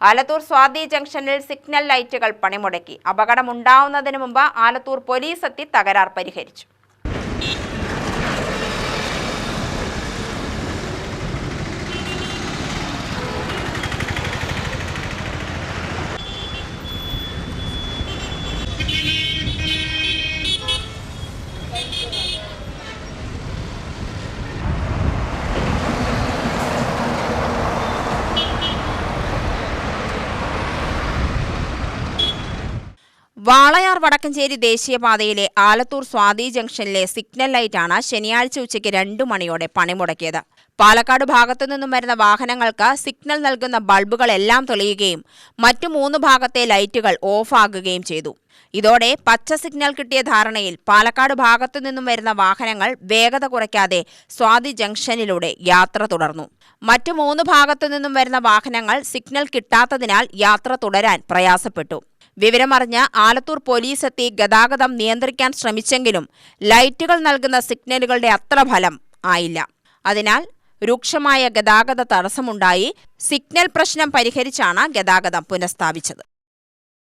ആലത്തൂർ സ്വാതി ജംഗ്ഷനിൽ സിഗ്നൽ ലൈറ്റുകൾ പണിമുടക്കി. അപകടമുണ്ടാവുന്നതിന് മുമ്പ് ആലത്തൂർ പോലീസ് എത്തി തകരാർ പരിഹരിച്ചു. വാളയാർ വടക്കഞ്ചേരി ദേശീയപാതയിലെ ആലത്തൂർ സ്വാതി ജംഗ്ഷനിലെ സിഗ്നൽ ലൈറ്റാണ് ശനിയാഴ്ച ഉച്ചയ്ക്ക് 2 മണിയോടെ പണിമുടക്കിയത്. പാലക്കാട് ഭാഗത്തു നിന്നും വരുന്ന വാഹനങ്ങൾക്ക് സിഗ്നൽ നൽകുന്ന ബൾബുകളെല്ലാം തെളിയുകയും മറ്റു 3 ഭാഗത്തെ ലൈറ്റുകൾ ഓഫാകുകയും ചെയ്തു. ഇതോടെ പച്ച സിഗ്നൽ കിട്ടിയ ധാരണയിൽ പാലക്കാട് ഭാഗത്തു നിന്നും വരുന്ന വാഹനങ്ങൾ വേഗത കുറയ്ക്കാതെ സ്വാതി ജംഗ്ഷനിലൂടെ യാത്ര തുടർന്നു. മറ്റു 3 ഭാഗത്തു നിന്നും വരുന്ന വാഹനങ്ങൾ സിഗ്നൽ കിട്ടാത്തതിനാൽ യാത്ര തുടരാൻ പ്രയാസപ്പെട്ടു. വിവരമറിഞ്ഞ് ആലത്തൂർ പോലീസ് എത്തി ഗതാഗതം നിയന്ത്രിക്കാൻ ശ്രമിച്ചെങ്കിലും ലൈറ്റുകൾ നൽകുന്ന സിഗ്നലുകളുടെ അത്ര ഫലം ആയില്ല. അതിനാൽ രൂക്ഷമായ ഗതാഗത തടസ്സമുണ്ടായി. സിഗ്നൽ പ്രശ്നം പരിഹരിച്ചാണ് ഗതാഗതം പുനഃസ്ഥാപിച്ചത്.